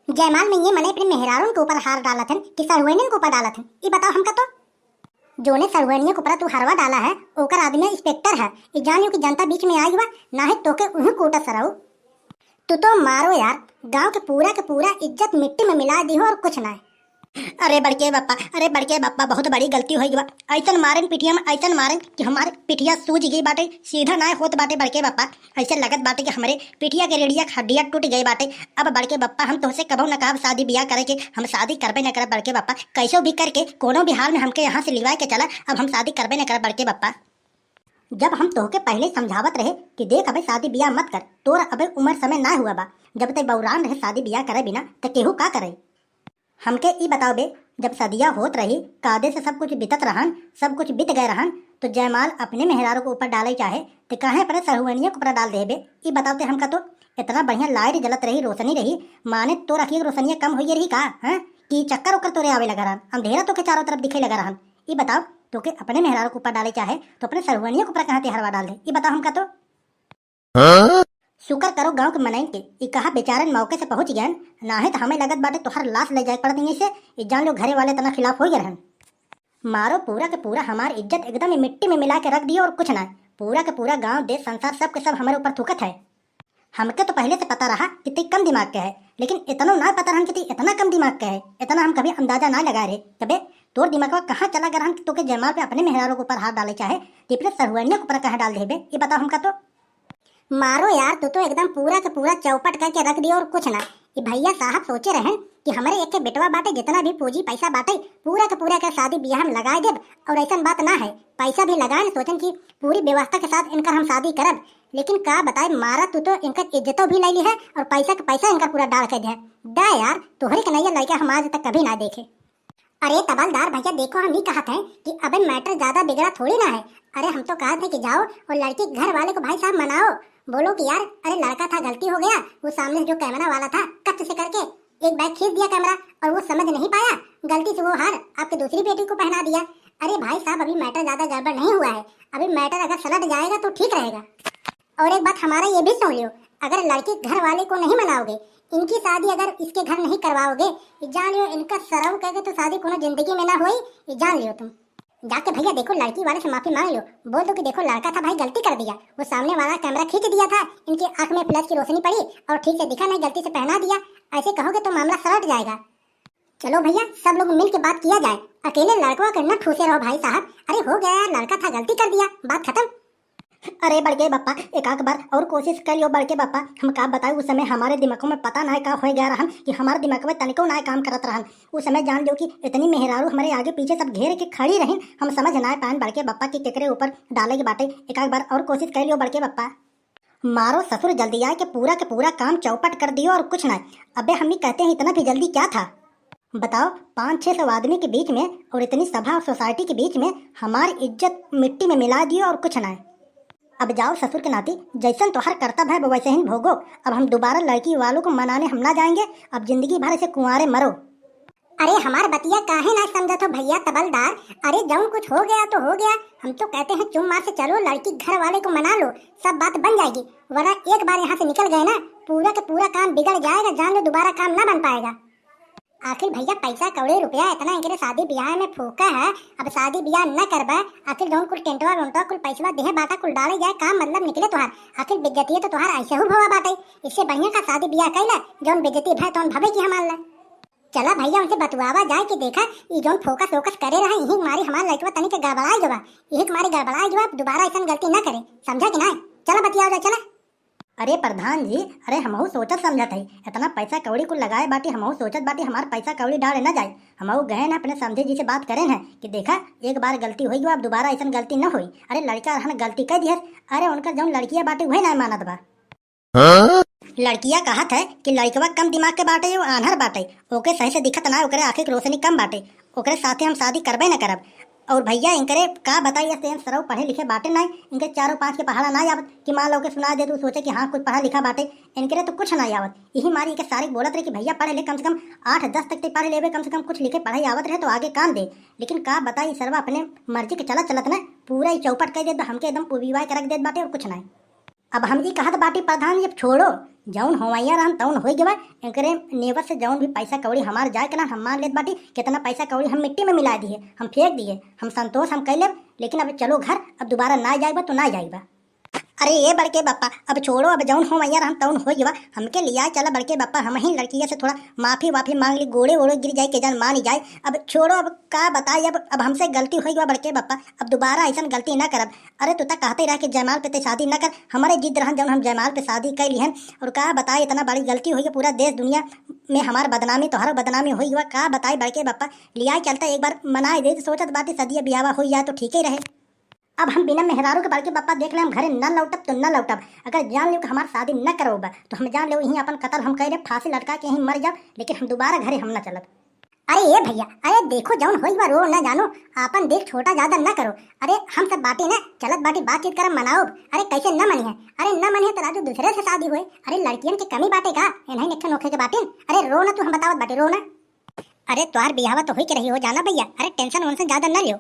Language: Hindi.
जयमाल में ये मने अपने मेहरारून के ऊपर हार डाला थन कि सरवैनियन के ऊपर डाला थन। ये बताओ हमका तो जोने सरवैनिया के ऊपर तू हरवा डाला है ओकर आदमी इंस्पेक्टर है। ये जानियो कि जनता बीच में आई हुआ ना है तो के उन्हें कोटा सराऊ। तू तो मारो यार, गांव के पूरा इज्जत मिट्टी में मिला दी हो और कुछ ना है। अरे बड़के बापा बहुत बड़ी गलती हो गई बा। ऐसन मारन पिटिया में ऐसन मारन कि हमारे पिटिया सूज गई बाटे, सीधा ना होत बाटे। बड़के बापा ऐसे लगत बाटे कि हमारे पिटिया के रेडिया हड्डियां टूट गई बाटे। अब बड़के बापा हम तो से कबो न कब शादी ब्याह करे के हम शादी करबे न करे। बड़के बापा कैसो भी करके कोनो भी हाल में हमके यहाँ से लिवाए के चला, अब हम शादी करबे न करे। बड़के बापा जब हम तोहके पहले समझावत रहे कि देख अबे शादी ब्याह मत कर, तोर अबे उम्र समय ना हुआ बा। जब तक बौरान रहे शादी ब्याह करे बिना तो केहू का करे। हमके ई बताओ बे, जब सदिया होत रही कादे से सब कुछ बीतत रहन, सब कुछ बीत गए रहन, तो जयमाल अपने मेहरारू के ऊपर डाले चाहे तो काहे पर सरहुनिया के ऊपर डाल दे बे। ई बताओ ते हमका तो इतना बढ़िया लाइट जलत रही, रोशनी रही, माने तो रखिए रोशनिया कम हुई रही का है कि चक्कर उकर तोरे आवे लगा रहन, अंधेरा तो के चारों तरफ दिखे लगा रहन। ई बताओ तो के अपने मेहरारू के ऊपर डाले चाहे तो अपने सरहुनिया के ऊपर कहाँ तेहरवा डाल दे। ई बताओ हमका तो शुक्र करो गांव के मनई के ई कहा बेचारन मौके से पहुंच गए, ना है तो हमें लगत बाटे तोहर लाश ले जाए पड़त से। ई जान लो घरे वाले तना खिलाफ हो गए रहन। मारो पूरा के पूरा हमार इज्जत एकदम मिट्टी में मिला के रख दियो और कुछ ना। पूरा के पूरा गांव देश संसार सब के सब हमारे ऊपर थूकत है। हमके तो पहले से पता रहा कि ती कम दिमाग के है, लेकिन इतना ना पता रहन कि ती इतना कम दिमाग के है। इतना हम कभी अंदाजा ना लगाए रहे। तबे तोर दिमाग कहाँ चला गया तो के जयमाल पे अपने मेहरारू के ऊपर हाथ डाले चाहे तो फिर सरहुनिया के ऊपर कहाँ डाल दे बे। ये बताओ हमका तो मारो यार, तू तो एकदम पूरा का पूरा चौपट करके रख दिया और कुछ ना। ये भैया साहब सोचे रहन कि हमारे एक के बेटवा बाटे जितना भी पूंजी पैसा बाटे पूरा का पूरा का शादी ब्याह हम लगाए देब। और ऐसा बात ना है, पैसा भी लगाए सोचन की पूरी व्यवस्था के साथ इनका हम शादी करब। लेकिन का बताए मारा तू तो इनका इज्जतों भी ले ली है और पैसा का पैसा इनका पूरा डाल के दे दा यार। तोहरे कन्हैया लड़का हम आज तक कभी ना देखे। अरे तबलदार भैया देखो, हम नहीं कहते हैं कि अबे मैटर ज्यादा बिगड़ा थोड़ी ना है। अरे हम तो कहा थे कि जाओ और लड़की घर वाले को भाई साहब मनाओ, बोलो कि यार अरे लड़का था गलती हो गया, वो सामने जो कैमरा वाला था कट से करके एक बैग खींच दिया कैमरा और वो समझ नहीं पाया, गलती से वो हार आपके दूसरी बेटी को पहना दिया। अरे भाई साहब अभी मैटर ज्यादा गड़बड़ नहीं हुआ है, अभी मैटर अगर सलट जाएगा तो ठीक रहेगा। और एक बात हमारा ये भी सुन लियो, अगर लड़की घर वाले को नहीं मनाओगे, इनकी शादी अगर इसके घर नहीं करवाओगे, जान लियो इनका सरव करके तो शादी कोनो जिंदगी में ना हुई। जान लियो तुम जाके भैया देखो लड़की वाले से माफी मांग लो, बोल दो कि देखो लड़का था भाई गलती कर दिया, वो सामने वाला कैमरा खींच दिया था, इनकी आंख में फ्लैश की रोशनी पड़ी और ठीक से दिखा नहीं, गलती से पहना दिया। ऐसे कहोगे तो मामला सलट जाएगा। चलो भैया सब लोग मिल के बात किया जाए, अकेले लड़का करना ठूसे रहो भाई साहब। अरे हो गया यार, लड़का था गलती कर दिया, बात खत्म। अरे बड़के बापा एक आध बार और कोशिश कर लियो बड़के बापा। हम का बताए उस समय हमारे दिमागों में पता ना का हो गया रहन कि हमारे दिमाग में तनिको ना काम करत रहन। उस समय जान लो कि इतनी मेहरारू हमारे आगे पीछे सब घेर के खड़ी रही, हम समझ ना पाए बड़के बापा की केकरे ऊपर डाले के बाटे। एक आध बार और कोशिश कर लियो बड़के बापा। मारो ससुर जल्दी आए के पूरा काम चौपट कर दियो और कुछ ना। अबे हम ही कहते हैं इतना भी जल्दी क्या था बताओ। 500-600 आदमी के बीच में और इतनी सभा और सोसाइटी के बीच में हमारी इज्जत मिट्टी में मिला दियो और कुछ ना। अब जाओ ससुर के नाती जैसन तोहर कर्तव्य है वैसे ही भोगो। अब हम दोबारा लड़की वालों को मनाने हम ना जाएंगे, अब जिंदगी भर ऐसे कुंवारे मरो। अरे हमार बतिया काहे ना समझत हो भैया तबलदार। अरे जब कुछ हो गया तो हो गया, हम तो कहते हैं चुम मार से चलो लड़की घर वाले को मना लो, सब बात बन जाएगी। वरना एक बार यहाँ से निकल गए ना पूरा का पूरा काम बिगड़ जाएगा, जान लो दोबारा काम ना बन पाएगा। आखिर भैया पैसा कौड़े रुपया इतना इनके शादी ब्याह में फूका है, अब शादी ब्याह न करबा आखिर जौन कुल टेंटवा वेंटवा कुल पैसा देहे बाटा कुल डाले जाए काम मतलब निकले तुहार। आखिर बेइज्जती तो तुहार ऐसे हो भवा बाटे, इससे बढ़िया का शादी ब्याह कैला जौन बेइज्जती भाई तौन भवे की हमार ला। चला भैया उनसे बतवावा जाए कि देखा ई जौन फोकस फोकस करे रहा यही मारी हमार लड़कवा तनी के गड़बड़ाई जवा, यही मारी गड़बड़ाई जवा, दोबारा ऐसा गलती न करे, समझा कि ना। चला बतियाओ जा चला। अरे प्रधान जी, अरे हमहू सोचत समझत है इतना पैसा कौड़ी को लगाए बाटी, हमहू सोचत बाटी हमार पैसा कौड़ी डाले ना जाए। हमहू गए ना अपने समझे जी से बात करें हैं कि देखा एक बार गलती हुई अब दोबारा ऐसा गलती न हुई। अरे लड़का रहन गलती कर दिया, अरे उनका जौन लड़कियां बाटे वही ना मानत बा। लड़कियां कहत है कि लड़कवा कम दिमाग के बाटे, वो आन्हर बाटे, ओके सही से दिखत ना, ओकरे आंखें की रोशनी कम बाटे, ओकरे साथे हम शादी करबे न करब। और भैया इनकरे का बताइए सेम सरव पढ़े लिखे बाटे ना, इनके 4-5 के पहाड़ा ना आवत कि मान लो के सुना दे तो सोचे कि हाँ कुछ पढ़ा लिखा बाटे, इनकरे तो कुछ ना आवत। यही मारी के सारी बोलत रहे कि भैया पढ़े ले कम से कम 8-10 तक पढ़े लेवे, कम से कम कुछ लिखे पढ़ाई आवत रहे तो आगे काम दे। लेकिन का बताई सरवा अपने मर्जी के चलत चलत ना पूरा ही चौपट कर देत, हमके एकदम विवाह कर रख देत बाटे और कुछ ना। अब हम ई कहत बाटी प्रधान जब छोड़ो जौन होवैया रहन तौन हो गवा। एकरे नेवर से जौन भी पैसा कौड़ी हमार जाए के ना हम मान लेत बाटी। कितना पैसा कौड़ी हम मिट्टी में मिला दिए, हम फेंक दिए, हम संतोष हम कैले। लेकिन अब चलो घर, अब दोबारा ना जाएगा तो ना जाएगा। अरे ये बड़के बापा अब छोड़ो, अब जौन हो मैया हम तौन हो गवा। हमके लिया चला बड़के बापा, हम ही लड़किया से थोड़ा माफी वाफी मांग ली, गोड़े ओड़े गिर जाए के जान मान ही जाए। अब छोड़ो, अब का बताए, अब हमसे गलती हो गवा बड़के बापा, अब दोबारा ऐसा गलती ना करब। अरे तू तक कहते रह कि जयमाल पे ते शादी न कर, हमारे जिद रहन जौन हम जयमाल पे शादी कर ली हन। और का बताए इतना बड़ी गलती हुई है, पूरा देश दुनिया में हमार बदनामी तोहर बदनामी हुई हुआ। का बताए बड़के बापा, लिया चलता एक बार मनाए दे, सोचत बात सदिया ब्याह हो जाए तो ठीक ही रहे। अब हम बिना मेहरारू के बड़के पापा देख ले, हम घरे न लौटब तो न लौटब। अगर जान लो कि हमार शादी न करोबा तो हम जान लो यहीं अपन कत्ल हम करे, फांसी लटका के यहीं मर जाब, लेकिन हम दोबारा घरे हम न चलब। अरे ये भैया, अरे देखो जौन होई बा रो न जानो, आपन देख छोटा ज्यादा न करो। अरे हम सब बाटी न चलत बाटी बातचीत करम मनाओ। अरे कैसे न मनी है, अरे न मनी है तो राजू दूसरे से शादी हुए। अरे लड़कियन की कमी बाटे का, नहीं निखे नोखे के बाटे। अरे रो न तू, हम बतावत बाटे रो न। अरे तुम्हार बिहावा तो हुई के रही हो जाना भैया, अरे टेंशन वेंशन ज्यादा न लियो।